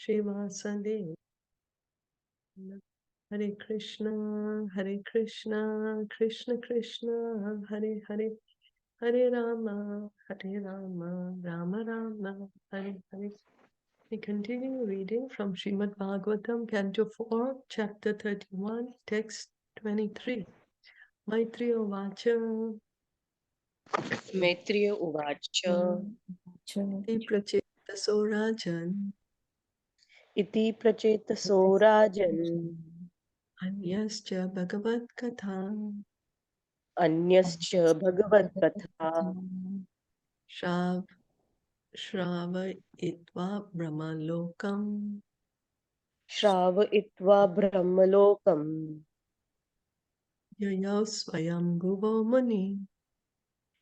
Srivasade. Hare Krishna, Krishna Krishna, Hare Hare, Hare Rama, Rama Rama, Hare Hare. We continue reading from Srimad Bhagavatam, Canto 4, Chapter 31, Text 23. Maitreya Vachan. Maitreya Uvacha Iti Pracetaso Rajan. Iti Pracetaso Rajan Anyascha Bhagavad Katha. Anyascha Bhagavad Katha Shravayitva Brahmalokam. Shravayitva Brahmalokam Yayau Swayam Bhuvo Muni.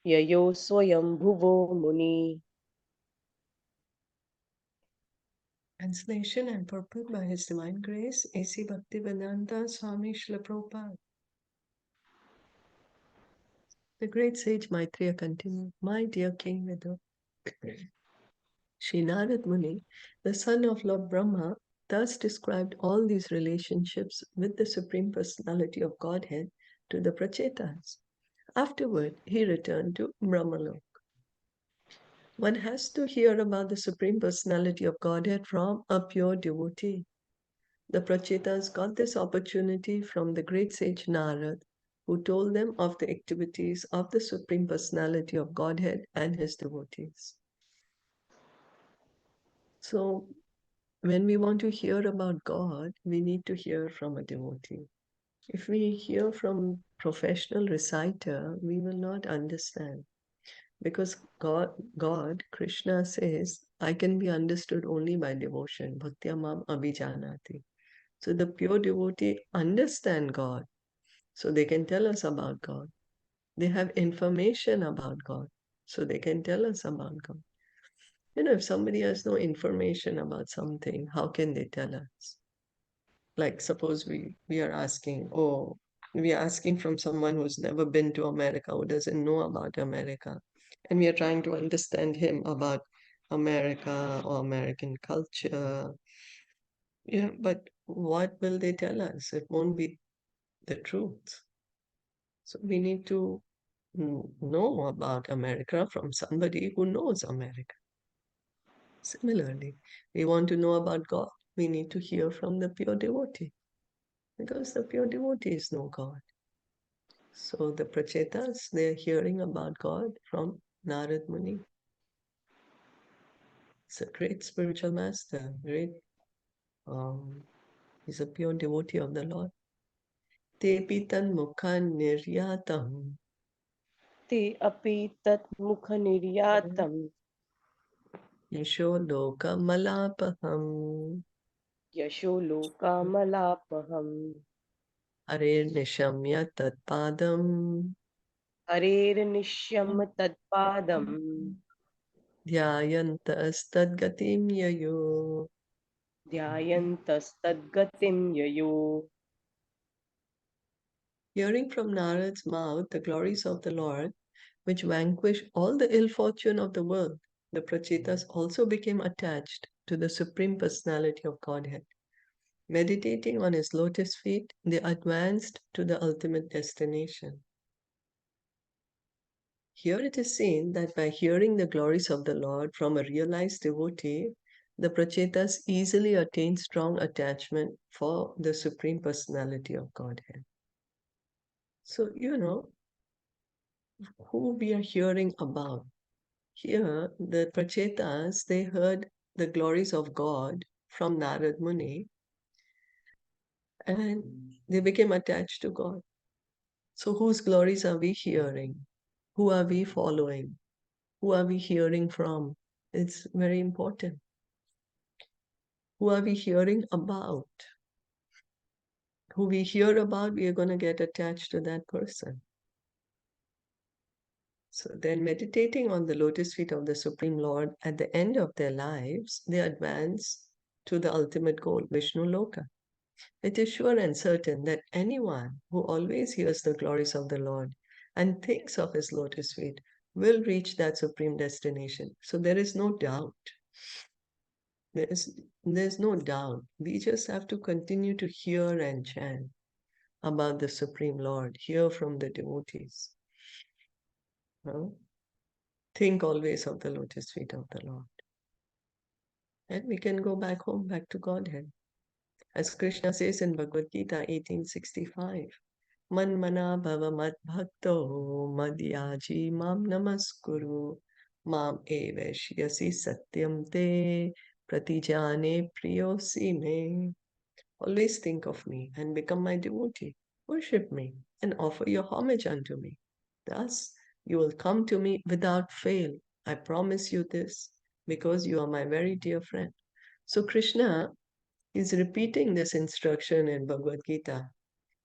Yayo Swayam Bhuvo Muni. Translation and purport by His Divine Grace, A.C. Bhaktivedanta Swami Srila Prabhupada. The great sage Maitreya continued, My dear King Vidura, Sri Nārada Muni, the son of Lord Brahma, thus described all these relationships with the Supreme Personality of Godhead to the Pracetās. Afterward, he returned to Brahmalok. One has to hear about the Supreme Personality of Godhead from a pure devotee. The Pracetās got this opportunity from the great sage Nārada, who told them of the activities of the Supreme Personality of Godhead and his devotees. So, when we want to hear about God, we need to hear from a devotee. If we hear from professional reciter, we will not understand. Because God, Krishna says, I can be understood only by devotion. Bhaktyamam abhijanati. So the pure devotee understand God. So they can tell us about God. They have information about God. So they can tell us about God. If somebody has no information about something, how can they tell us? Like suppose we are asking, we are asking from someone who's never been to America, who doesn't know about America. And we are trying to understand him about America or American culture. Yeah, but what will they tell us? It won't be the truth. So we need to know about America from somebody who knows America. Similarly, we want to know about God. We need to hear from the pure devotee, because the pure devotees know God. So the Pracetās, they're hearing about God from Nārada Muni. He's a great spiritual master, he's a pure devotee of the Lord. Tepi tan mukhan niryatam. Te api tat mukha niryatam Yasho loka malapaham. Yasho loka malapaham Harer nishamya tatpadam. Harer nishyam tadpadam Dhyayantas tadgatim yayo. Dhyayantas tadgatim yayo. Hearing from Nārada's mouth the glories of the Lord, which vanquish all the ill fortune of the world, the Pracetās also became attached to the Supreme Personality of Godhead. Meditating on his lotus feet, they advanced to the ultimate destination. Here it is seen that by hearing the glories of the Lord from a realized devotee, the Pracetās easily attain strong attachment for the Supreme Personality of Godhead. So, who we are hearing about. Here, the Pracetās, they heard the glories of God from Nārada Muni, and they became attached to God. So whose glories are we hearing? Who are we following? Who are we hearing from? It's very important. Who are we hearing about? Who we hear about, we are going to get attached to that person. So then, meditating on the lotus feet of the Supreme Lord, at the end of their lives, they advance to the ultimate goal, Vishnu Loka. It is sure and certain that anyone who always hears the glories of the Lord and thinks of his lotus feet will reach that supreme destination. So there is no doubt. There's no doubt. We just have to continue to hear and chant about the Supreme Lord, hear from the devotees. Think always of the lotus feet of the Lord. And we can go back home, back to Godhead. As Krishna says in Bhagavad Gita 1865, Manmana bhava mad bhakto madhyaji mam namaskuru mam evashyasi satyam te pratijane priyosi me. Always think of me and become my devotee. Worship me and offer your homage unto me. Thus you will come to me without fail. I promise you this because you are my very dear friend. So Krishna is repeating this instruction in Bhagavad Gita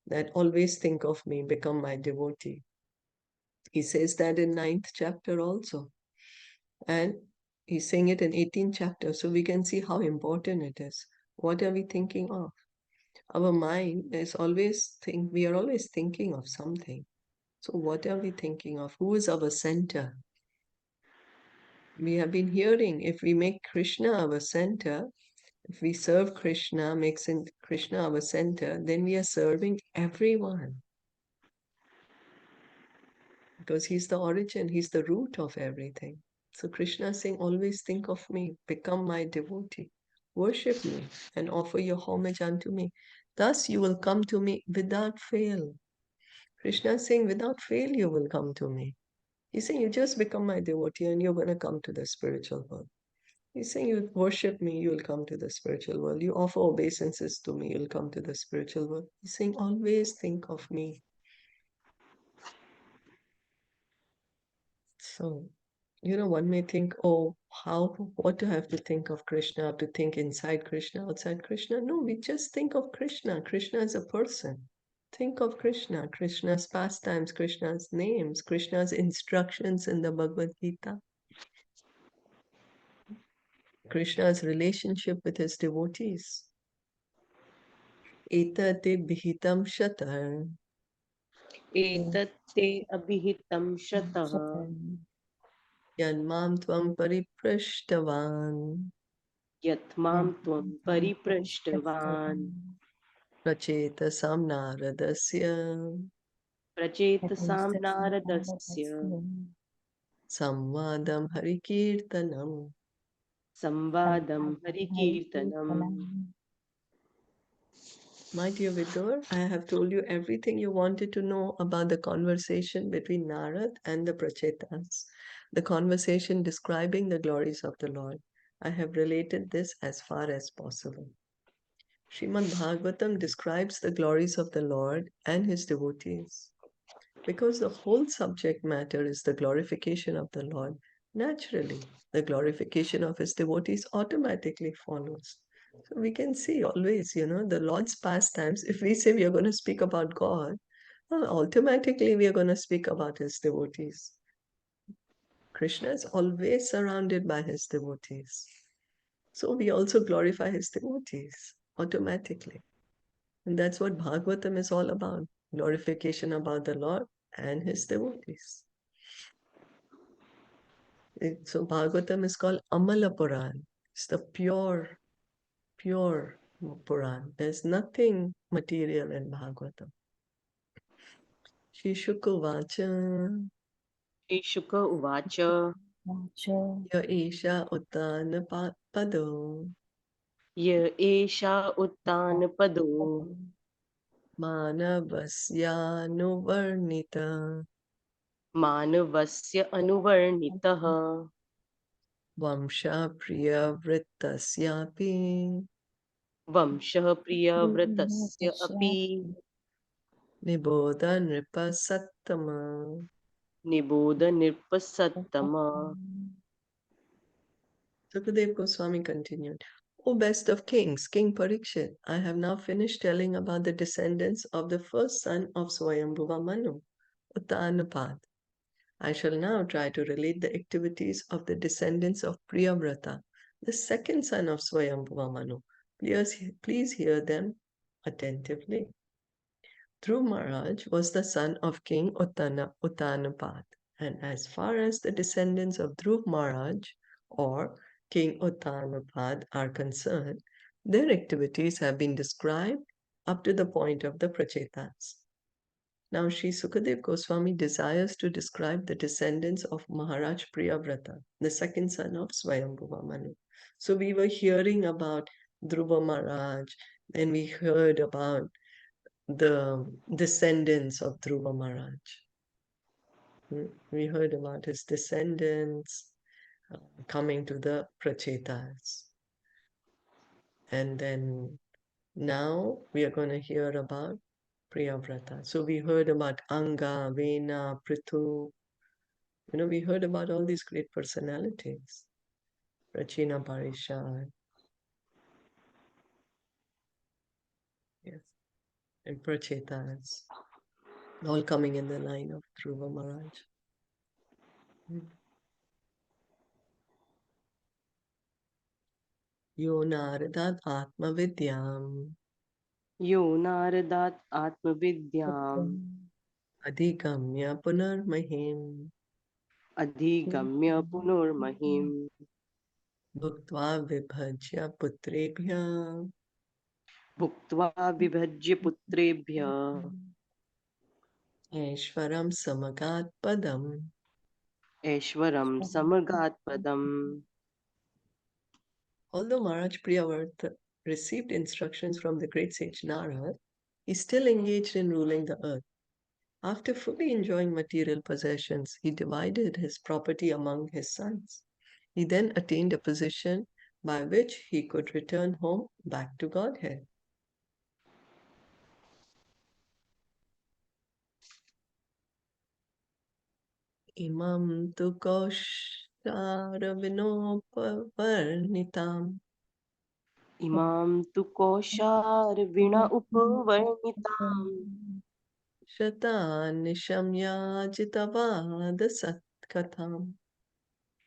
that always think of me, become my devotee. He says that in 9th chapter also. And he's saying it in 18th chapter, so we can see how important it is. What are we thinking of? Our mind is we are always thinking of something. So what are we thinking of? Who is our center? We have been hearing, if we make Krishna our center, if we serve Krishna, makes Krishna our center, then we are serving everyone. Because he's the origin, he's the root of everything. So Krishna is saying, always think of me, become my devotee, worship me, and offer your homage unto me. Thus you will come to me without fail. Krishna is saying, without fail you will come to me. He's saying, you just become my devotee and you're going to come to the spiritual world. He's saying, you worship me, you will come to the spiritual world. You offer obeisances to me, you'll come to the spiritual world. He's saying, always think of me. So, one may think, oh, what do I have to think of Krishna? To think inside Krishna, outside Krishna? No, we just think of Krishna. Krishna is a person. Think of Krishna, Krishna's pastimes, Krishna's names, Krishna's instructions in the Bhagavad Gita, Krishna's relationship with his devotees. Etate bihitam shatar. Etate abhihitam shatah Yanmam tvam pariprashtavan. yatmam tvam pariprashtavan Pracetasam Nāradasya prachetasam naradasya Samvadam Harikirtanam. samvadam harikirtanam. My dear Vidur, I have told you everything you wanted to know about the conversation between Narad and the Prachetas, the conversation describing the glories of the Lord. I have related this as far as possible. Srimad Bhagavatam describes the glories of the Lord and his devotees. Because the whole subject matter is the glorification of the Lord, naturally, the glorification of his devotees automatically follows. So we can see always, the Lord's pastimes. If we say we are going to speak about God, well, automatically we are going to speak about his devotees. Krishna is always surrounded by his devotees. So we also glorify his devotees automatically. And that's what Bhagavatam is all about, glorification about the Lord and his devotees. So Bhagavatam is called Amala Puran. It's the pure Puran. There's nothing material in Bhagavatam. Shri Shuka Vachan. Shri Shuka uvacha Ya Isha Uttana Pado. ya esha uttanapado Manavasya Nuvarnita. manavasya anuvarnitah Vamsha Priya Vrittasyapi. vamshah priyavratasya api Niboda Nripa Sattama. niboda nirpasattama. Sukadev Goswami continued, O best of kings, King Parikshit, I have now finished telling about the descendants of the first son of Swayambhuva Manu, Uttanapad. I shall now try to relate the activities of the descendants of Priyavrata, the second son of Swayambhuva Manu. Please hear them attentively. Dhruv Maharaj was the son of King Uttanapad, and as far as the descendants of Dhruv Maharaj, or King Uttanapad are concerned, their activities have been described up to the point of the Pracetās. Now, Sri Sukadev Goswami desires to describe the descendants of Maharaj Priyavrata, the second son of Swayambhuva Manu. So we were hearing about Dhruva Maharaj, and we heard about the descendants of Dhruva Maharaj. We heard about his descendants coming to the Pracetās. And then now we are going to hear about Priyavrata. So we heard about Anga, Vena, Prithu. We heard about all these great personalities. Prachina Parishad. Yes. And Pracetās. All coming in the line of Dhruva Maharaj. Yo Nāradat Atma Vidyam. Yo Nāradat Atmavidyam Adhigamya Punarmahim. Adhigamya Punurmahim Bhuktva Vibhajya Putrebhya. Bhuktva Vibhajya Putrebhya Aishwaram Samagat Padam. Aishwaram Samagat Padam. Although Maharaj Priyavrata received instructions from the great sage Nārada, he still engaged in ruling the earth. After fully enjoying material possessions, he divided his property among his sons. He then attained a position by which he could return home back to Godhead. Imam tu kosharavinopavārnitam. Imam tu koshar vina upavarnitam Shatanisham satkatham.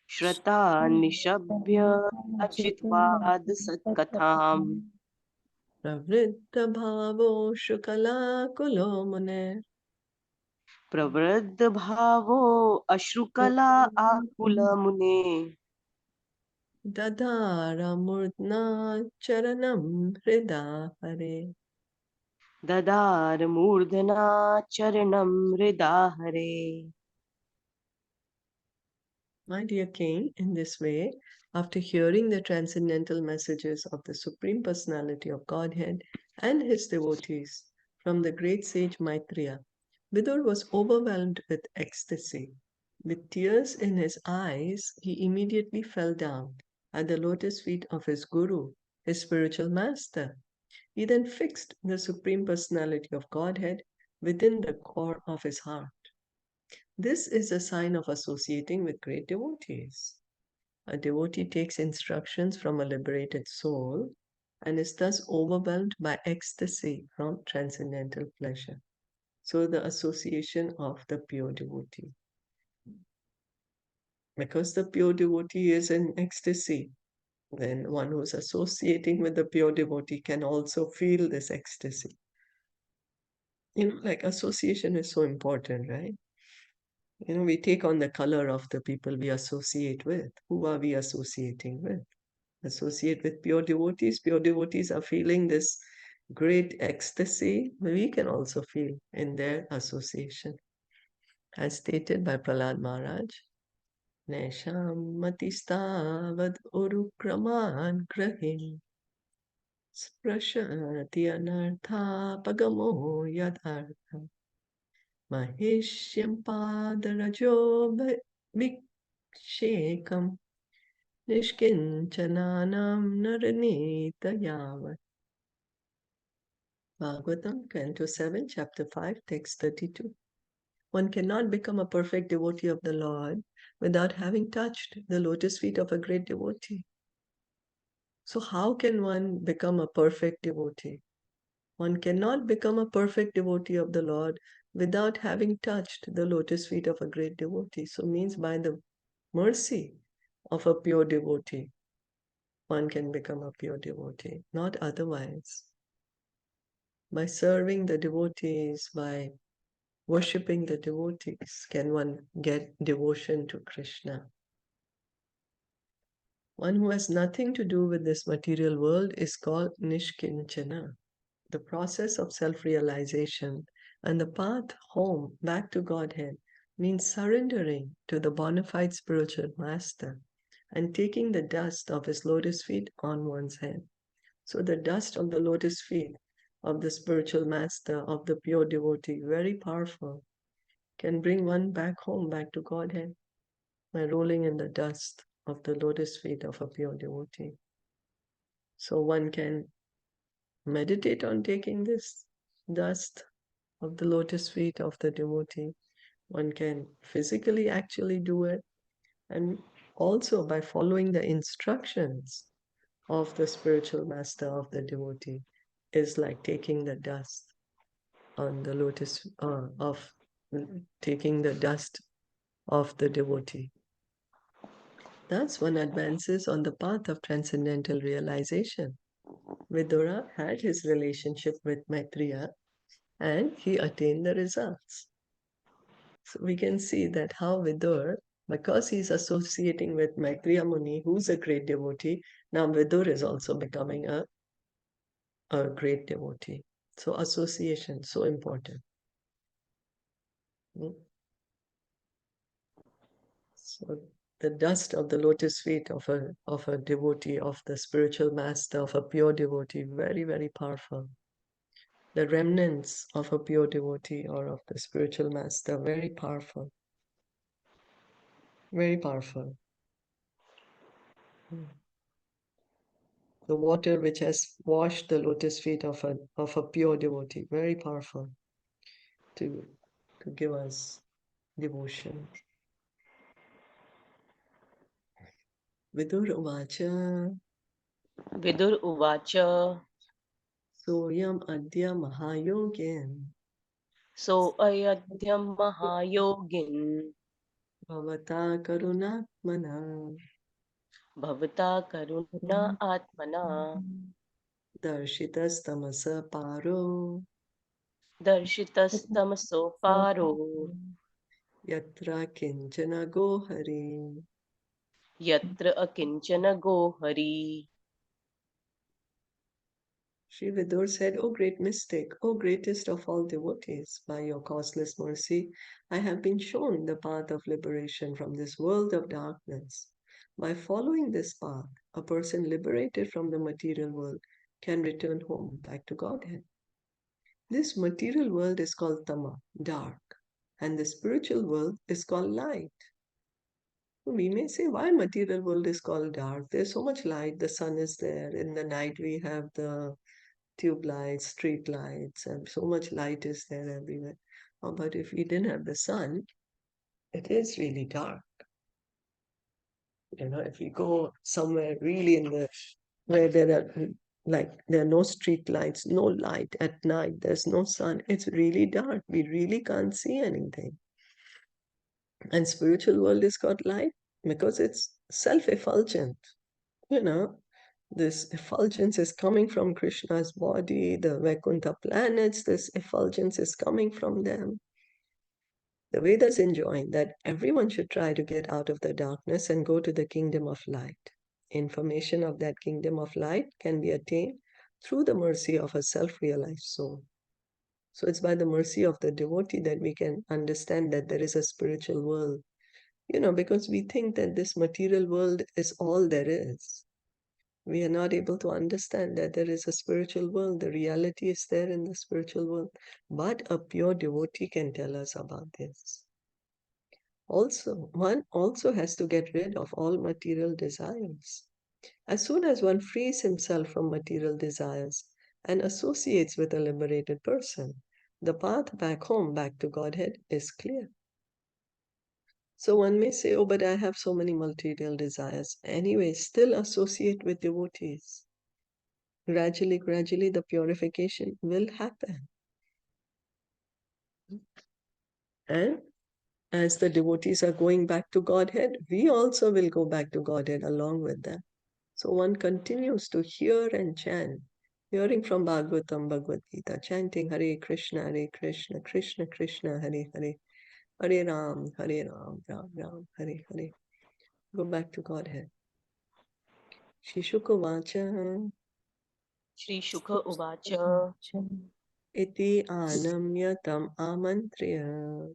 Shrata Nishabhya Achitvad Satkatham Pravritta bhavo shukala kulomune. Pravriddha Bhavo Ashrukala Akula Mune Dadhara murdna charanam hridahare. Dadar Murdhana Charanam Hridahare. My dear king, in this way, after hearing the transcendental messages of the Supreme Personality of Godhead and his devotees from the great sage Maitreya, Vidur was overwhelmed with ecstasy. With tears in his eyes, he immediately fell down at the lotus feet of his guru, his spiritual master. He then fixed the Supreme Personality of Godhead within the core of his heart. This is a sign of associating with great devotees. A devotee takes instructions from a liberated soul and is thus overwhelmed by ecstasy from transcendental pleasure. So the association of the pure devotee. Because the pure devotee is in ecstasy, then one who's associating with the pure devotee can also feel this ecstasy. Like association is so important, right? We take on the color of the people we associate with. Who are we associating with? Associate with pure devotees. Pure devotees are feeling this great ecstasy. We can also feel in their association. As stated by Prahlad Maharaj, Nesham matistavad urukraman grahim sprashati anartha pagamo yadartha mahishyam padarajo vikshekam nishkinchananam naranita yavat. Bhagavatam, Canto 7, Chapter 5, Text 32. One cannot become a perfect devotee of the Lord without having touched the lotus feet of a great devotee. So how can one become a perfect devotee? One cannot become a perfect devotee of the Lord without having touched the lotus feet of a great devotee. So means by the mercy of a pure devotee, one can become a pure devotee, not otherwise. By serving the devotees, by worshipping the devotees, can one get devotion to Krishna. One who has nothing to do with this material world is called Nishkinchana. The process of self-realization and the path home back to Godhead means surrendering to the bona fide spiritual master and taking the dust of his lotus feet on one's head. So the dust of the lotus feet of the spiritual master, of the pure devotee, very powerful, can bring one back home, back to Godhead, by rolling in the dust of the lotus feet of a pure devotee. So one can meditate on taking this dust of the lotus feet of the devotee. One can physically actually do it, and also by following the instructions of the spiritual master of the devotee is like taking the dust on the lotus of taking the dust of the devotee. Thus, one advances on the path of transcendental realization. Vidura had his relationship with Maitreya and he attained the results. So we can see that how Vidur, because he's associating with Maitreya Muni, who's a great devotee, now Vidur is also becoming a great devotee. So association, so important. So the dust of the lotus feet of a devotee, of the spiritual master, of a pure devotee, very, very powerful. The remnants of a pure devotee or of the spiritual master, very powerful. Very powerful. The water which has washed the lotus feet of a pure devotee, very powerful to give us devotion. Vidur Uvacha. Vidur Uvacha. Soyam Adya Mahayogin. So Ayadhyam Mahayogin. Bhavata Karunatmana. Bhavata Karuna Atmana. Darshitas Tamasa Paro. Darshitastamaso Paro. Yatra Kinchana Gohari. Yatra Akinchana Gohari. Sri Vidur said, O great mystic, O greatest of all devotees, by your causeless mercy, I have been shown the path of liberation from this world of darkness. By following this path, a person liberated from the material world can return home back to Godhead. This material world is called Tama, dark, and the spiritual world is called light. We may say, why material world is called dark? There's so much light, the sun is there. In the night we have the tube lights, street lights, and so much light is there everywhere. But if we didn't have the sun, it is really dark. If we go somewhere really where there are no street lights, no light at night, there's no sun, it's really dark. We really can't see anything. And spiritual world is got light because it's self-effulgent. This effulgence is coming from Krishna's body, the Vaikuntha planets, this effulgence is coming from them. The Vedas enjoin that everyone should try to get out of the darkness and go to the kingdom of light. Information of that kingdom of light can be attained through the mercy of a self-realized soul. So it's by the mercy of the devotee that we can understand that there is a spiritual world. Because we think that this material world is all there is. We are not able to understand that there is a spiritual world. The reality is there in the spiritual world. But a pure devotee can tell us about this. One also has to get rid of all material desires. As soon as one frees himself from material desires and associates with a liberated person, the path back home, back to Godhead, is clear. So one may say, oh, but I have so many material desires. Anyway, still associate with devotees. Gradually, the purification will happen. And as the devotees are going back to Godhead, we also will go back to Godhead along with them. So one continues to hear and chant, hearing from Bhagavatam, Bhagavad Gita, chanting Hare Krishna, Krishna Krishna, Hare Hare, Hare Ram, Ram Ram, Hare Hare. Go back to Godhead. Shri Shuka Vachan Shukha Uvacha Iti Anamya Tam Amantriya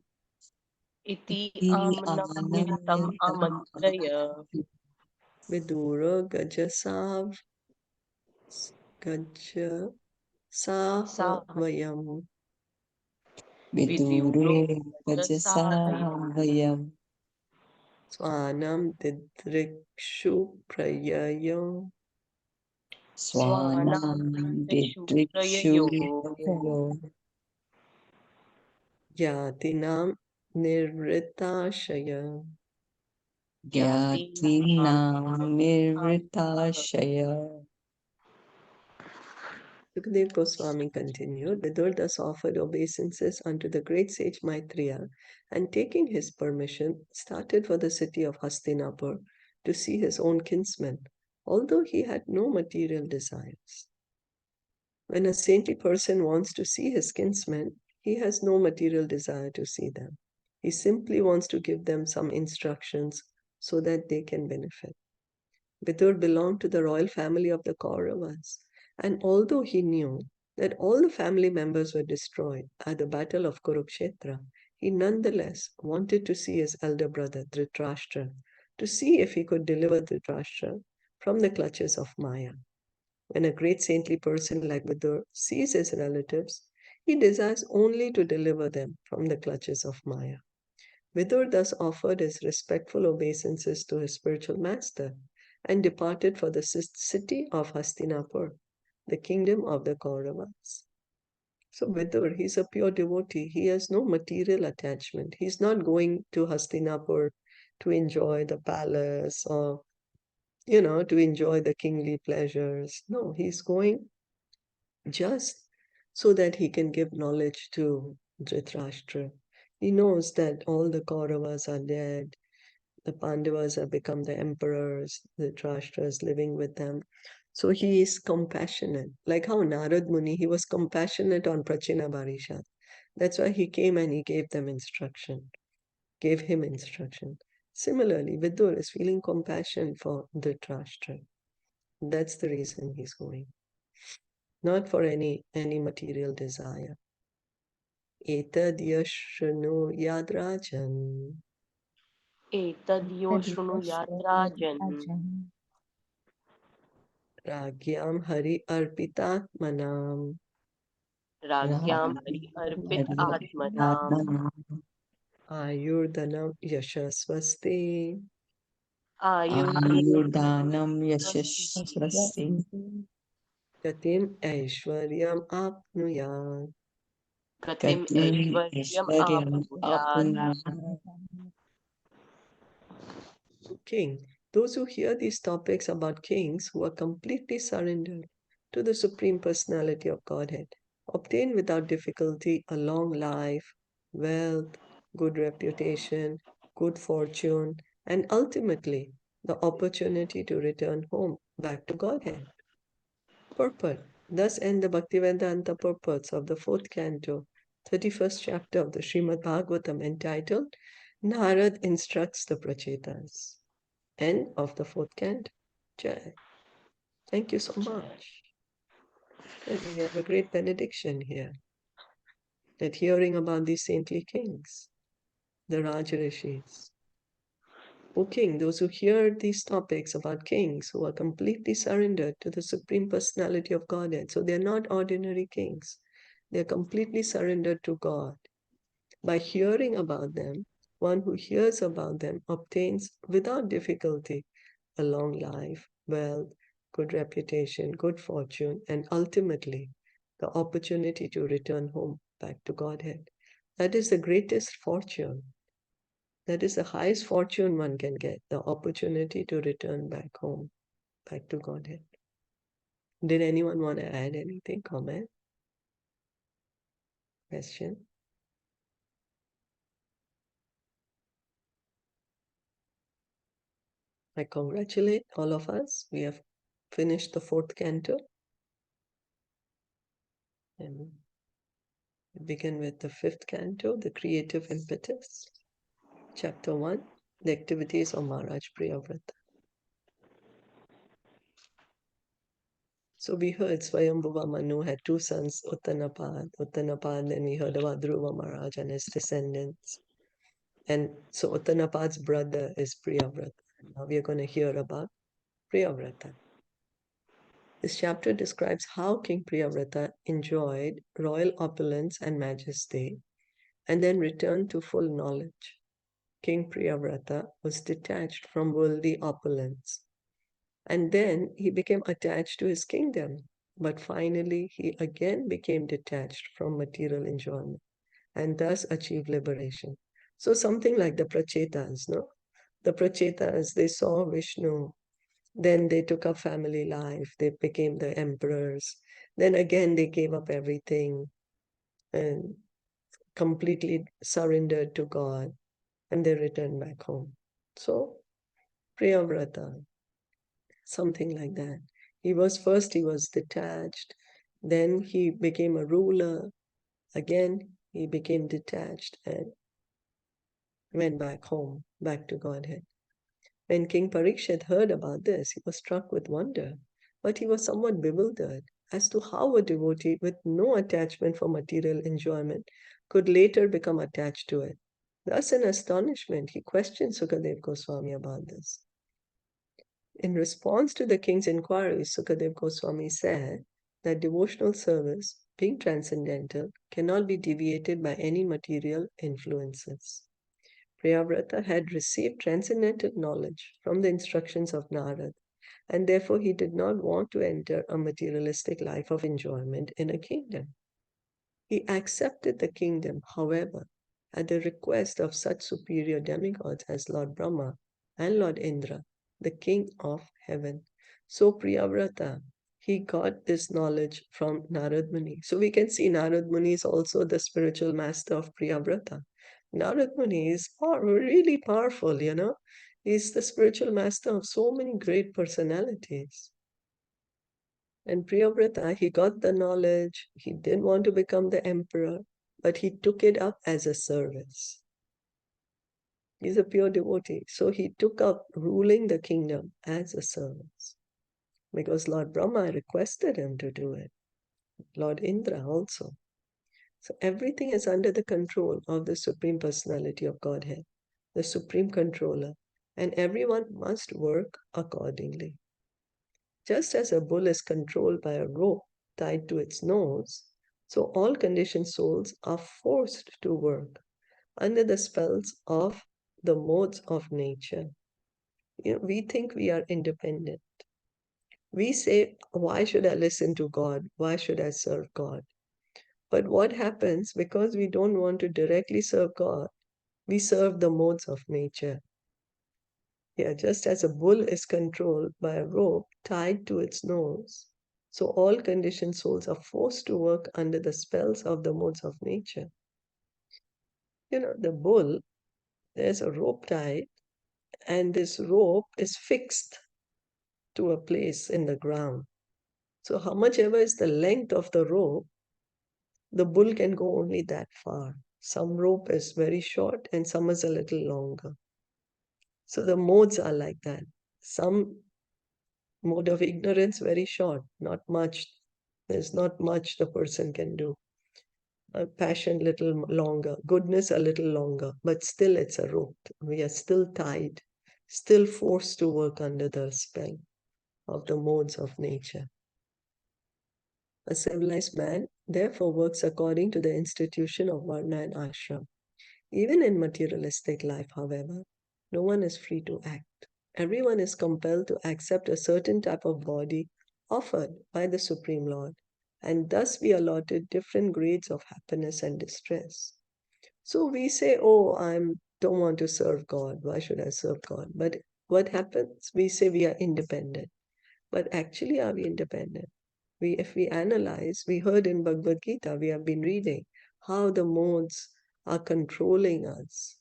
Iti Amnamya Tam Amantraya Vidura Gajasav Gaja Sahavayam Vidyuro Viduro Vajasahayam Vajasavayam Swanam Didrikshu Prayayo Swanam Didrikshu Ditrikshu Yatinam Nirritashaya. Yatinam Nirvritashaya. Sukadev Goswami continued, Vidur thus offered obeisances unto the great sage Maitreya, and taking his permission, started for the city of Hastinapur to see his own kinsmen, although he had no material desires. When a saintly person wants to see his kinsmen, he has no material desire to see them. He simply wants to give them some instructions so that they can benefit. Vidur belonged to the royal family of the Kauravas, and although he knew that all the family members were destroyed at the battle of Kurukshetra, he nonetheless wanted to see his elder brother Dhritarashtra, to see if he could deliver Dhritarashtra from the clutches of Maya. When a great saintly person like Vidur sees his relatives, he desires only to deliver them from the clutches of Maya. Vidur thus offered his respectful obeisances to his spiritual master and departed for the city of Hastinapur, the kingdom of the Kauravas. So Vidur, he's a pure devotee. He has no material attachment. He's not going to Hastinapur to enjoy the palace or, to enjoy the kingly pleasures. No, he's going just so that he can give knowledge to Dhritarashtra. He knows that all the Kauravas are dead. The Pandavas have become the emperors, the Dhritarashtra is living with them. So he is compassionate. Like how Narad Muni, he was compassionate on Prachina Barishat. That's why he came and he gave him instruction. Similarly, Vidur is feeling compassion for Dhritarashtra. That's the reason he's going. Not for any material desire. Etad yashnu yadrajan. Etadyo Shrunuyat Rajan Ragyam hari arpitatmanam. Ragyam Hari Arpit Atmanam Ayurdanam yashasvasti. Ayurdanam Ayurdanam Yashasvasti Gatim aishwaryam apnuyat. Gatim Gatim Aishwaryam Aishwaryam Apnuyat Apunat. King. Those who hear these topics about kings who are completely surrendered to the Supreme Personality of Godhead obtain without difficulty a long life, wealth, good reputation, good fortune, and ultimately the opportunity to return home back to Godhead. Purport. Thus end the Bhaktivedanta purports of the 4th canto, 31st chapter of the Srimad Bhagavatam entitled Nārada Instructs the Pracetās. End of the 4th canto. Jai. Thank you so much. And we have a great benediction here, that hearing about these saintly kings, the Rajarishis. O King, those who hear these topics about kings who are completely surrendered to the Supreme Personality of Godhead, so they're not ordinary kings, they're completely surrendered to God. By hearing about them, one who hears about them obtains without difficulty a long life, wealth, good reputation, good fortune, and ultimately the opportunity to return home back to Godhead. That is the greatest fortune. That is the highest fortune one can get, the opportunity to return back home, back to Godhead. Did anyone want to add anything, comment, question? I congratulate all of us. We have finished the 4th canto. And we begin with the 5th canto, the creative impetus. Chapter 1, the activities of Maharaj Priyavrata. So we heard Swayambhuva Manu had two sons, Uttanapad. Then we heard about Dhruva Maharaj and his descendants. And so Uttanapad's brother is Priyavrata. Now we are going to hear about Priyavrata. This chapter describes how King Priyavrata enjoyed royal opulence and majesty and then returned to full knowledge. King Priyavrata was detached from worldly opulence. And then he became attached to his kingdom. But finally, he again became detached from material enjoyment and thus achieved liberation. So something like the Pracetās, no? The Pracetās, they saw Vishnu. Then they took up family life. They became the emperors. Then again, they gave up everything and completely surrendered to God. And they returned back home. So, Priyavrata, something like that. He was detached. Then he became a ruler. Again, he became detached and went back home, back to Godhead. When King Parikshit heard about this, he was struck with wonder, but he was somewhat bewildered as to how a devotee with no attachment for material enjoyment could later become attached to it. Thus, in astonishment, he questioned Sukadev Goswami about this. In response to the king's inquiries, Sukadev Goswami said that devotional service, being transcendental, cannot be deviated by any material influences. Priyavrata had received transcendental knowledge from the instructions of Nārada, and therefore he did not want to enter a materialistic life of enjoyment in a kingdom. He accepted the kingdom, however, at the request of such superior demigods as Lord Brahma and Lord Indra, the king of heaven. So Priyavrata, he got this knowledge from Narad Muni. So we can see Narad Muni is also the spiritual master of Priyavrata. Narad Muni is really powerful, you know. He's the spiritual master of so many great personalities. And Priyavrata, he got the knowledge. He didn't want to become the emperor, but he took it up as a service. He's a pure devotee. So he took up ruling the kingdom as a service. Because Lord Brahma requested him to do it. Lord Indra also. So everything is under the control of the Supreme Personality of Godhead, the Supreme Controller, and everyone must work accordingly. Just as a bull is controlled by a rope tied to its nose, so all conditioned souls are forced to work under the spells of the modes of nature. We think we are independent. We say, why should I listen to God? Why should I serve God? But what happens, because we don't want to directly serve God, we serve the modes of nature. Yeah, just as a bull is controlled by a rope tied to its nose, so all conditioned souls are forced to work under the spells of the modes of nature. The bull, there's a rope tied, and this rope is fixed to a place in the ground. So how much ever is the length of the rope, the bull can go only that far. Some rope is very short and some is a little longer. So the modes are like that. Some mode of ignorance very short, not much. There's not much the person can do. Passion little longer, goodness a little longer, but still it's a rope. We are still tied, still forced to work under the spell of the modes of nature. A civilized man therefore works according to the institution of Varna and Ashram. Even in materialistic life, however, no one is free to act. Everyone is compelled to accept a certain type of body offered by the Supreme Lord, and thus be allotted different grades of happiness and distress. So we say, oh, I don't want to serve God. Why should I serve God? But what happens? We say we are independent. But actually, are we independent? If we analyze, we heard in Bhagavad Gita, we have been reading how the modes are controlling us.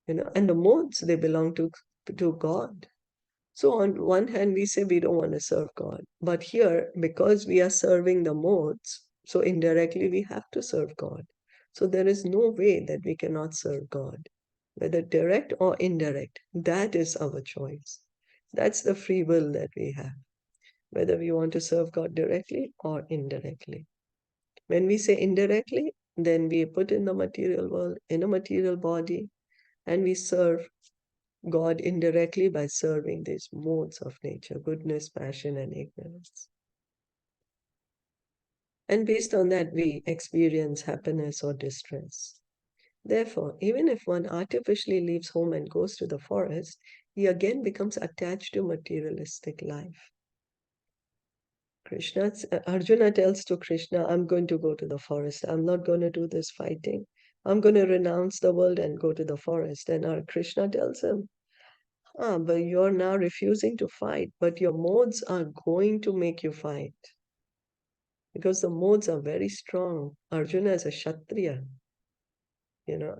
And the modes, they belong to God. So on one hand, we say we don't want to serve God. But here, because we are serving the modes, so indirectly we have to serve God. So there is no way that we cannot serve God, whether direct or indirect. That is our choice. That's the free will that we have. whether we want to serve God directly or indirectly. When we say indirectly, then we put in the material world, in a material body, and we serve God indirectly by serving these modes of nature, goodness, passion, and ignorance. And based on that, we experience happiness or distress. Therefore, even if one artificially leaves home and goes to the forest, he again becomes attached to materialistic life. Arjuna tells to Krishna, I'm going to go to the forest. I'm not going to do this fighting. I'm going to renounce the world and go to the forest. And Krishna tells him, but you're now refusing to fight, but your modes are going to make you fight. Because the modes are very strong. Arjuna is a Kshatriya.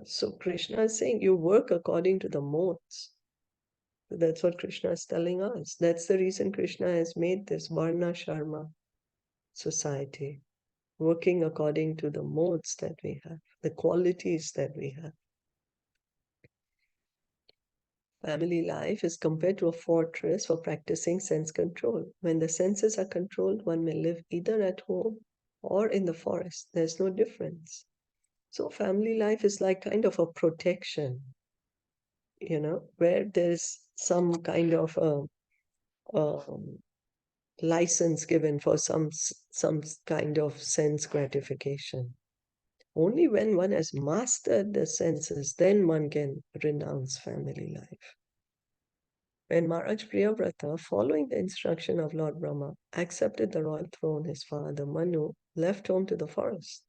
So Krishna is saying you work according to the modes. That's what Krishna is telling us. That's the reason Krishna has made this Varna Sharma society, working according to the modes that we have, the qualities that we have. Family life is compared to a fortress for practicing sense control. When the senses are controlled, one may live either at home or in the forest. There's no difference. So family life is like kind of a protection, where there's some kind of a license given for some kind of sense gratification. Only when one has mastered the senses, then one can renounce family life. When Maharaj Priyavrata, following the instruction of Lord Brahma, accepted the royal throne, his father Manu left home to the forest.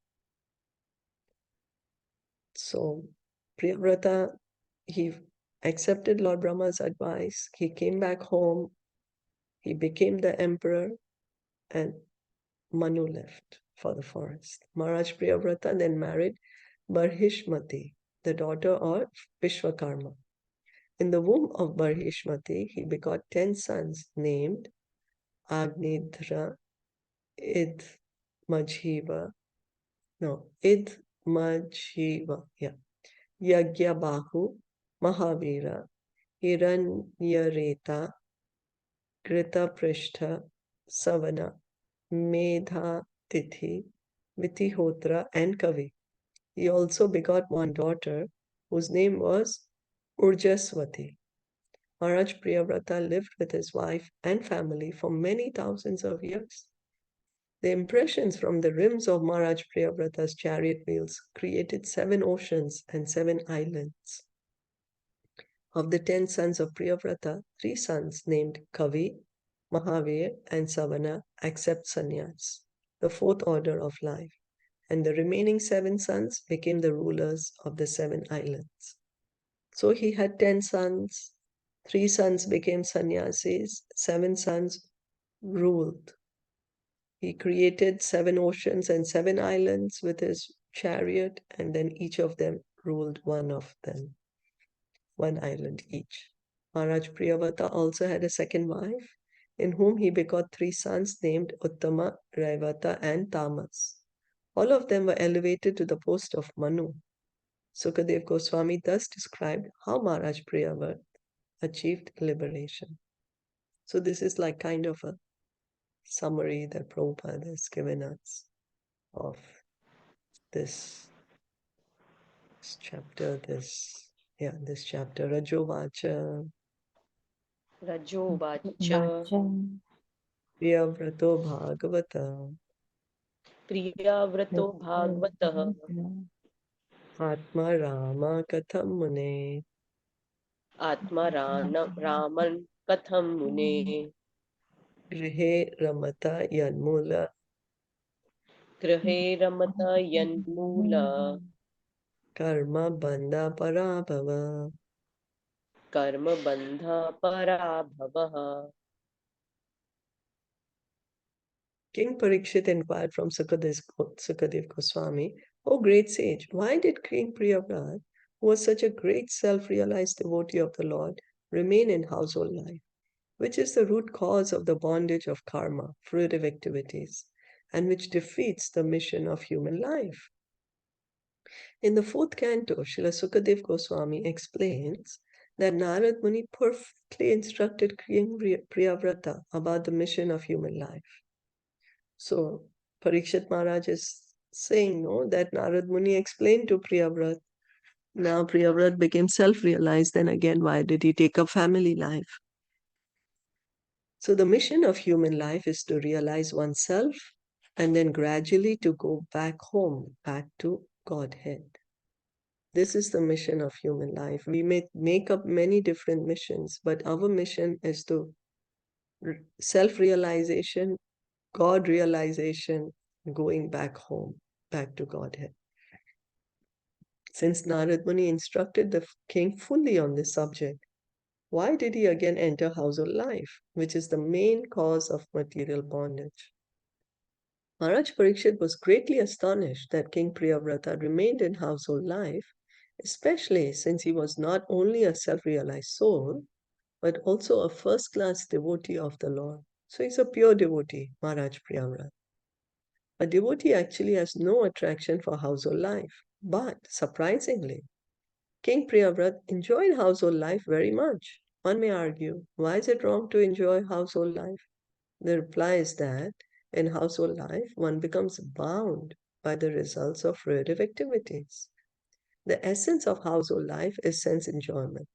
So Priyavrata, he accepted Lord Brahma's advice. He came back home. He became the emperor, and Manu left for the forest. Maharaj Priyavrata then married Barhishmati, the daughter of Vishwakarma. In the womb of Barhishmati, he begot 10 sons named Agnidhra, Idmajhiva, Yagyabahu, Mahavira, Hiranyareta, Gritaprishta, Savana, Medha Tithi, Vitihotra, and Kavi. He also begot one daughter whose name was Urjaswati. Maharaj Priyavrata lived with his wife and family for many thousands of years. The impressions from the rims of Maharaj Priyavrata's chariot wheels created 7 oceans and 7 islands. Of the 10 sons of Priyavrata, 3 sons named Kavi, Mahavir, and Savana accept sannyas, the 4th order of life, and the remaining 7 sons became the rulers of the 7 islands. So he had 10 sons, 3 sons became sannyasis, 7 sons ruled. He created 7 oceans and 7 islands with his chariot, and then each of them ruled one of them, 1 island each. Maharaj Priyavrata also had a second wife, in whom he begot 3 sons named Uttama, Raivata, and Tamas. All of them were elevated to the post of Manu. Sukadev Goswami thus described how Maharaj Priyavrata achieved liberation. So this is like kind of a summary that Prabhupada has given us of this chapter, this chapter, Rajovacha, Rajovacha, Priyavrto Bhagavata, Priyavrato Bhagavataha, Atma Rama Katham Mune, Atma Raman Katham Mune, Grihe Ramata Yanmula, Grahe Ramata Yanmula, Karma Bandha Parabhava. Karma Bandha Parabhavaha. King Parikshit inquired from Sukadev Goswami, "O great sage, why did King Priyavrata, who was such a great self-realized devotee of the Lord, remain in household life? Which is the root cause of the bondage of karma, fruitive activities, and which defeats the mission of human life?" In the 4th canto, Srila Sukadev Goswami explains that Narad Muni perfectly instructed King Priyavrata about the mission of human life. So Parikshit Maharaj is saying, no, that Narad Muni explained to Priyavrata. Now Priyavrata became self-realized, then again, why did he take up family life? So the mission of human life is to realize oneself and then gradually to go back home, back to Godhead. This is the mission of human life. We may make up many different missions, but our mission is to self-realization, God realization, going back home, back to Godhead. Since Narad Muni instructed the king fully on this subject, why did he again enter household life, which is the main cause of material bondage? Maharaj Parikshit was greatly astonished that King Priyavrata remained in household life, especially since he was not only a self-realized soul, but also a first-class devotee of the Lord. So he's a pure devotee, Maharaj Priyavrata. A devotee actually has no attraction for household life, but surprisingly, King Priyavrata enjoyed household life very much. One may argue, why is it wrong to enjoy household life? The reply is that in household life, one becomes bound by the results of fruitive activities. The essence of household life is sense enjoyment.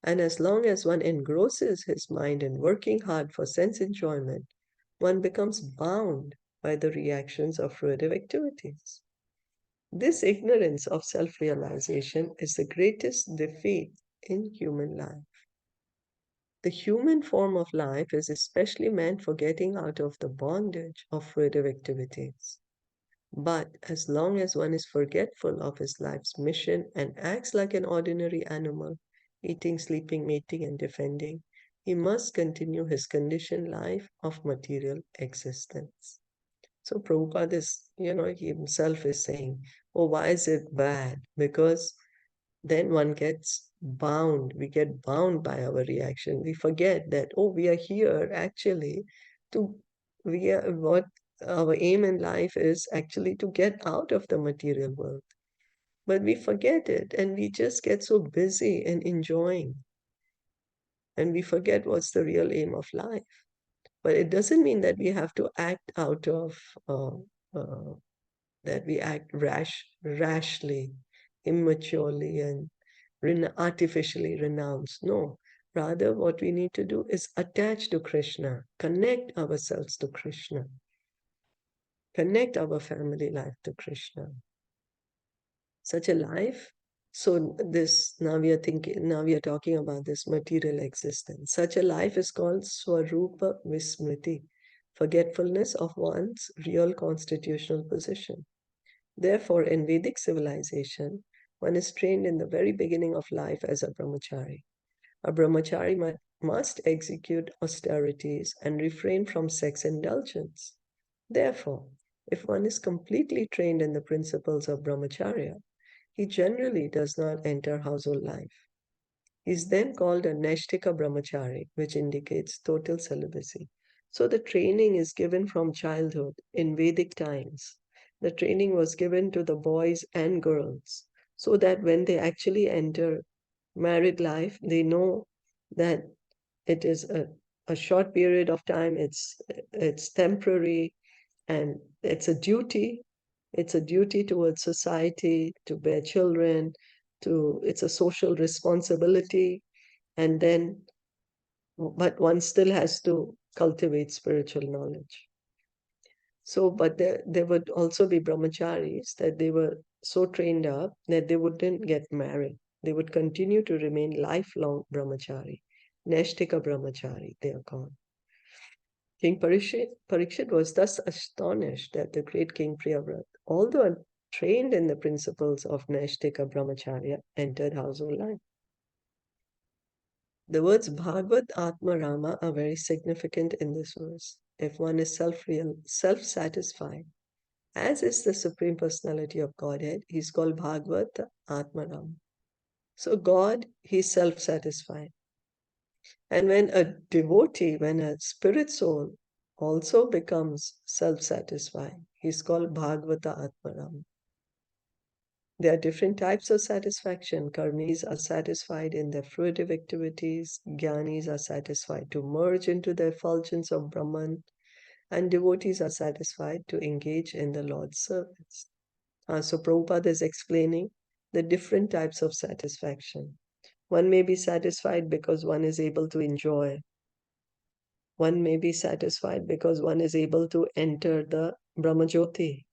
And as long as one engrosses his mind in working hard for sense enjoyment, one becomes bound by the reactions of fruitive activities. This ignorance of self-realization is the greatest defeat in human life. The human form of life is especially meant for getting out of the bondage of fruitive activities. But as long as one is forgetful of his life's mission and acts like an ordinary animal, eating, sleeping, mating, and defending, he must continue his conditioned life of material existence. So Prabhupada is, he himself is saying, oh, why is it bad? Because then one gets bound. We get bound by our reaction. We forget that, oh, we are here actually to, what our aim in life is actually to get out of the material world. But we forget it and we just get so busy in enjoying. And we forget what's the real aim of life. But it doesn't mean that we have to act out of, that we act rashly, immaturely, and artificially renounce. No, rather what we need to do is attach to Krishna, connect ourselves to Krishna, connect our family life to Krishna. Such a life. So now we are talking about this material existence. Such a life is called Swarupa Vismriti, forgetfulness of one's real constitutional position. Therefore, in Vedic civilization, one is trained in the very beginning of life as a brahmachari. A brahmachari must execute austerities and refrain from sex indulgence. Therefore, if one is completely trained in the principles of brahmacharya, he generally does not enter household life. He is then called a Naishtika brahmachari, which indicates total celibacy. So the training is given from childhood in Vedic times. The training was given to the boys and girls so that when they actually enter married life, they know that it is a short period of time, it's temporary, and it's a duty. It's a duty towards society to bear children, it's a social responsibility, and then, but one still has to cultivate spiritual knowledge. So, but there would also be brahmacharis that they were so trained up that they wouldn't get married. They would continue to remain lifelong brahmachari. Naishtika brahmachari, they are called. King Parikshit was thus astonished that the great King Priyavrata, although trained in the principles of Naishtika brahmacharya, entered household life. The words Bhagavad Atma Rama are very significant in this verse. If one is self-satisfied, as is the Supreme Personality of Godhead, he is called Bhagavad Atma Rama. So God, he is self-satisfied. And when a devotee, when a spirit soul also becomes self-satisfied, he is called Bhagavata Atma Rama. There are different types of satisfaction. Karmis are satisfied in their fruitive activities. Jnanis are satisfied to merge into the effulgence of Brahman. And devotees are satisfied to engage in the Lord's service. So Prabhupada is explaining the different types of satisfaction. One may be satisfied because one is able to enjoy. One may be satisfied because one is able to enter the Brahmajyoti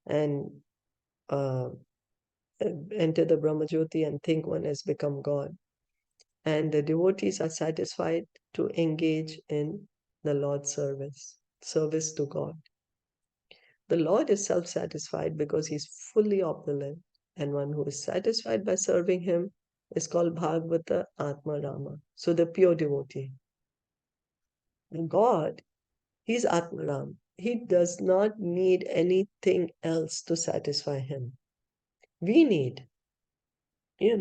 and enter the Brahmajyoti and think one has become God. And the devotees are satisfied to engage in the Lord's service to God. The Lord is self-satisfied because he is fully opulent, and one who is satisfied by serving him is called Bhagavata Atma Rama. So the pure devotee. And God, he is Atma Ram. He does not need anything else to satisfy him. We need, we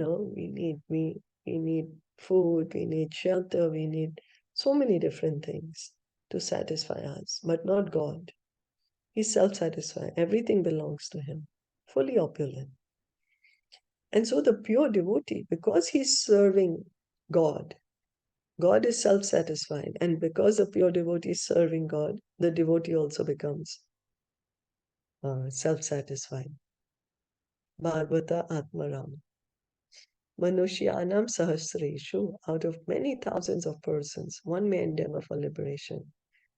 need food, we need shelter, we need so many different things to satisfy us, but not God. He's self-satisfied. Everything belongs to him, fully opulent. And so the pure devotee, because he's serving God, God is self-satisfied. And because the pure devotee is serving God, the devotee also becomes self-satisfied. Bhagavata Atmaram. Manushyanam Sahasreshu, out of many thousands of persons, one may endeavor for liberation.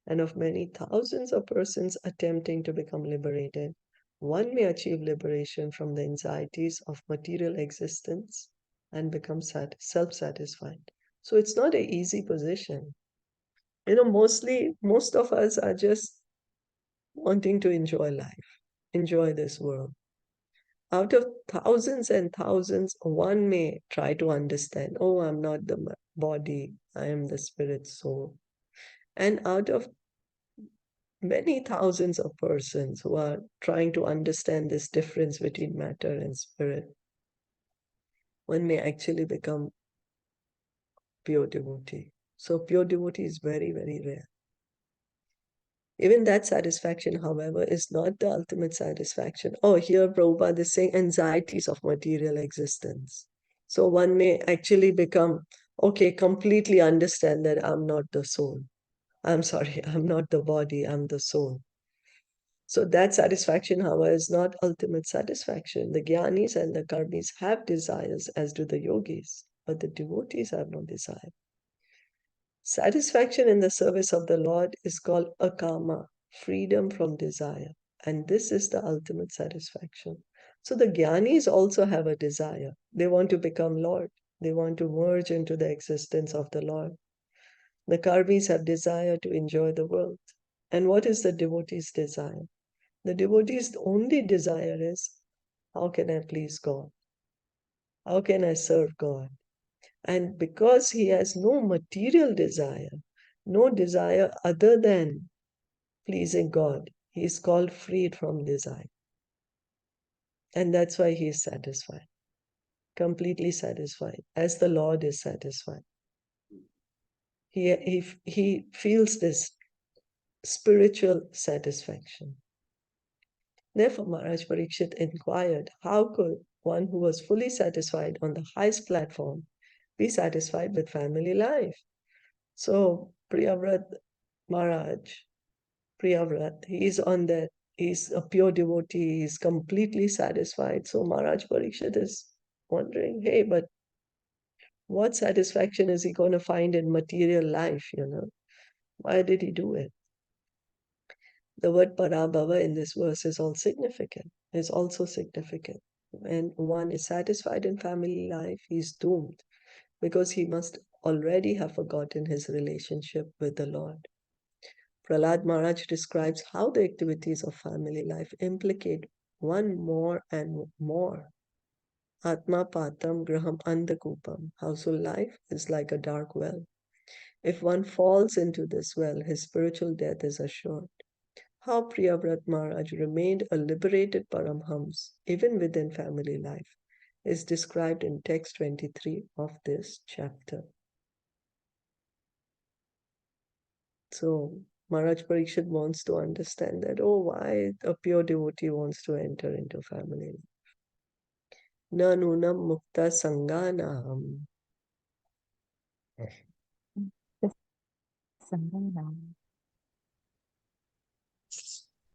And of many thousands of persons attempting to become liberated, one may achieve liberation from the anxieties of material existence and become self-satisfied. So it's not an easy position. Most of us are just wanting to enjoy life, enjoy this world. Out of thousands and thousands, one may try to understand, oh, I'm not the body, I am the spirit soul. And out of many thousands of persons who are trying to understand this difference between matter and spirit, one may actually become pure devotee. So pure devotee is very, very rare. Even that satisfaction, however, is not the ultimate satisfaction. Oh, here Prabhupada is saying anxieties of material existence. So one may actually become, okay, completely understand that I'm not the soul. I'm sorry, I'm not the body, I'm the soul. So that satisfaction, however, is not ultimate satisfaction. The jnanis and the karmis have desires, as do the yogis, but the devotees have no desire. Satisfaction in the service of the Lord is called akama, freedom from desire. And this is the ultimate satisfaction. So the jnanis also have a desire. They want to become Lord. They want to merge into the existence of the Lord. The karmis have desire to enjoy the world. And what is the devotee's desire? The devotee's only desire is, how can I please God? How can I serve God? And because he has no material desire, no desire other than pleasing God, he is called freed from desire. And that's why he is satisfied, completely satisfied, as the Lord is satisfied. He feels this spiritual satisfaction. Therefore, Maharaj Parikshit inquired, how could one who was fully satisfied on the highest platform be satisfied with family life? So, Priyavrat Maharaj, Priyavrat, he's a pure devotee, he's completely satisfied. So, Maharaj Parikshit is wondering, hey, but what satisfaction is he going to find in material life, Why did he do it? The word parabhava in this verse is also significant. When one is satisfied in family life, he is doomed because he must already have forgotten his relationship with the Lord. Prahlad Maharaj describes how the activities of family life implicate one more and more. Atma patam graham andakupam. Household life is like a dark well. If one falls into this well, his spiritual death is assured. How Priyavrat Maharaj remained a liberated Paramhams, even within family life, is described in text 23 of this chapter. So, Maharaj Parikshit wants to understand that, why a pure devotee wants to enter into family life. na nunam mukta sanganam.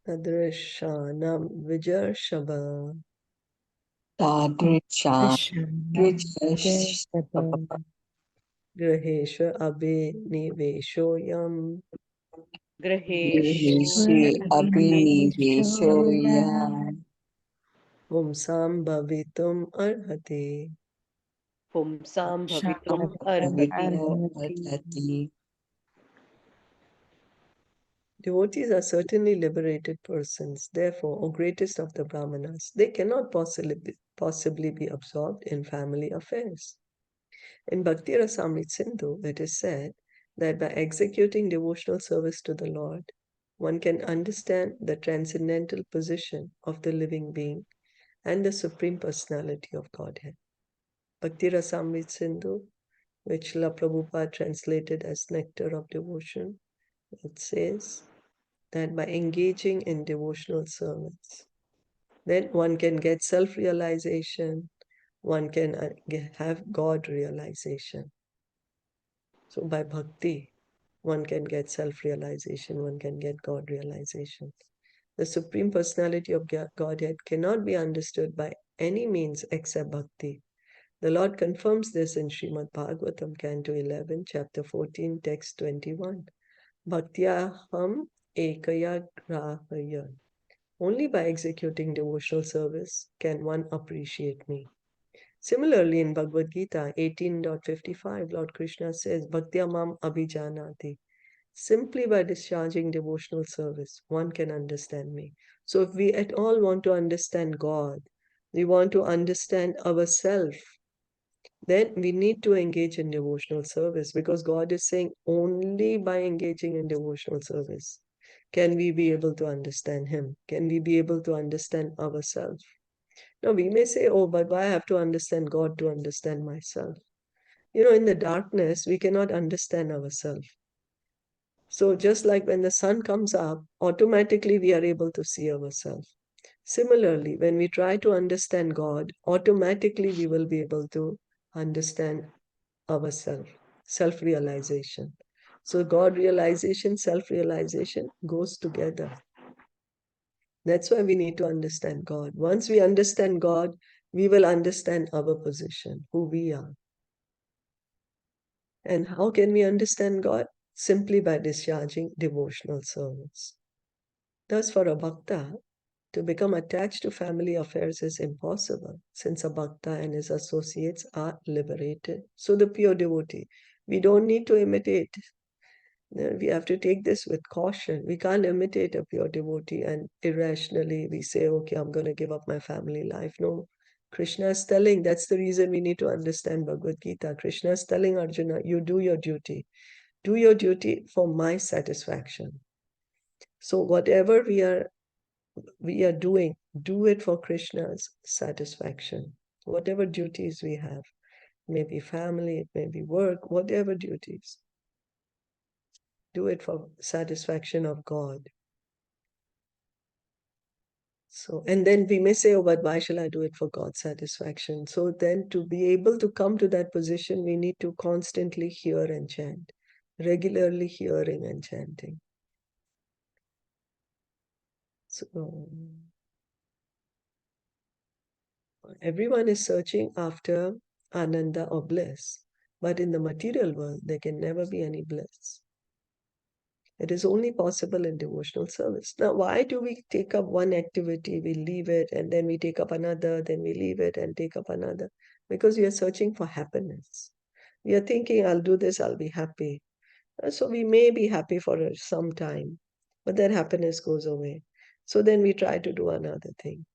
Tadrishanam vijarshava. Tadrishan Grahesha abe niveshoyam. Graheshu Abhiniveshoyam Pumsam bhavitum arhati. Pumsam bhavitum arhati. Arhati. Devotees are certainly liberated persons, therefore, O greatest of the Brahmanas, they cannot possibly be absorbed in family affairs. In Bhakti Rasamrit Sindhu, it is said that by executing devotional service to the Lord, one can understand the transcendental position of the living being and the Supreme Personality of Godhead. Bhakti Rasamrit Sindhu, which Srila Prabhupada translated as Nectar of Devotion, it says that by engaging in devotional service, then one can get self-realization, one can have God realization. So by bhakti, one can get self-realization, one can get God realization. The Supreme Personality of Godhead cannot be understood by any means except bhakti. The Lord confirms this in Srimad Bhagavatam, Canto 11, Chapter 14, Text 21. Bhaktyaham ekaya grahaya. Only by executing devotional service can one appreciate me. Similarly, in Bhagavad Gita 18.55, Lord Krishna says, Bhaktya mam abhijanati. Simply by discharging devotional service, one can understand me. So if we at all want to understand God, we want to understand ourselves, then we need to engage in devotional service, because God is saying only by engaging in devotional service can we be able to understand Him, can we be able to understand ourselves. Now we may say, oh, but why I have to understand God to understand myself? In the darkness, we cannot understand ourselves. So just like when the sun comes up, automatically we are able to see ourselves. Similarly, when we try to understand God, automatically we will be able to understand ourselves, self-realization. So God realization, self-realization goes together. That's why we need to understand God. Once we understand God, we will understand our position, who we are. And how can we understand God? Simply by discharging devotional service. Thus, for a bhakta, to become attached to family affairs is impossible, since a bhakta and his associates are liberated. So the pure devotee, we don't need to imitate. We have to take this with caution. We can't imitate a pure devotee and irrationally we say, okay, I'm going to give up my family life. No, Krishna is telling, that's the reason we need to understand Bhagavad Gita. Krishna is telling Arjuna, you do your duty. Do your duty for my satisfaction. So whatever we are doing, do it for Krishna's satisfaction. Whatever duties we have, it may be family, it may be work, whatever duties, do it for satisfaction of God. So, and then we may say, oh, but why shall I do it for God's satisfaction? So then to be able to come to that position, we need to constantly hear and chant, regularly hearing and chanting. So everyone is searching after ananda or bliss, but in the material world, there can never be any bliss. It is only possible in devotional service. Now, why do we take up one activity, we leave it, and then we take up another, then we leave it and take up another? Because we are searching for happiness. We are thinking, I'll do this, I'll be happy. So we may be happy for some time, but that happiness goes away. So then we try to do another thing,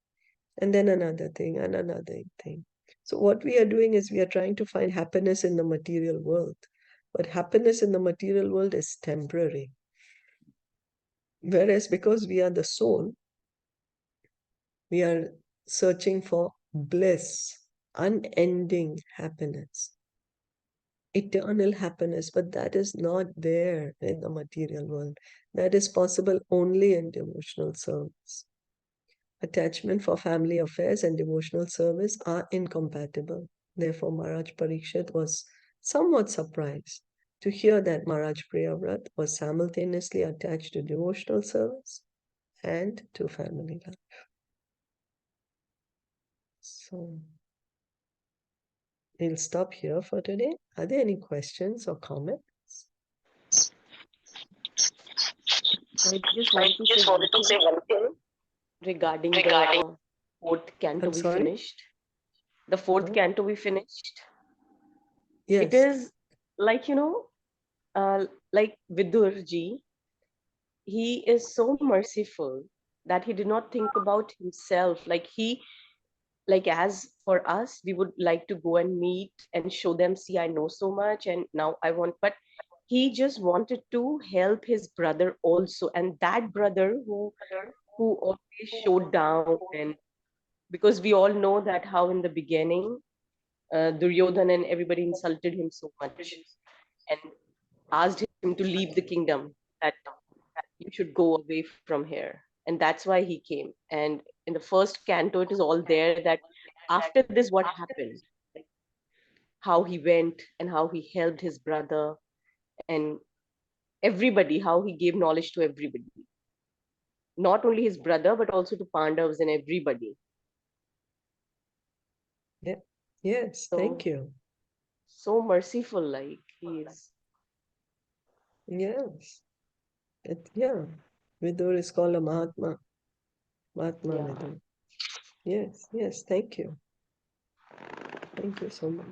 and then another thing, and another thing. So what we are doing is we are trying to find happiness in the material world. But happiness in the material world is temporary. Whereas because we are the soul, we are searching for bliss, unending happiness, eternal happiness, but that is not there in the material world. That is possible only in devotional service. Attachment for family affairs and devotional service are incompatible. Therefore, Maharaj Parikshit was somewhat surprised to hear that Maharaj Priyavrat was simultaneously attached to devotional service and to family life. So, we'll stop here for today. Are there any questions or comments? I just want to say one thing regarding the fourth canto I'm we sorry? finished. The fourth No? canto we finished. Yes. It is like, like Vidur ji, he is so merciful that he did not think about himself. Like as for us, we would like to go and meet and show them, see, I know so much and now I want, but he just wanted to help his brother also. And that brother who always showed down, and because we all know that how in the beginning Duryodhan and everybody insulted him so much and asked him to leave the kingdom, that you should go away from here. And that's why he came. And in the first canto, it is all there that after this, what happened, how he went and how he helped his brother and everybody, how he gave knowledge to everybody, not only his brother, but also to Pandavas and everybody. Yeah. Yes, thank So, you. so merciful, like he is. Yes. Yeah. Vidur is called a Mahatma. Mahatma Yeah. Vidur. Yes, yes, thank you. Thank you so much.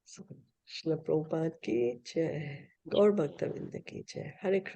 So, Srila Prabhupada ki jai. Gaur Bhaktavinda ki jai. Hare Krishna.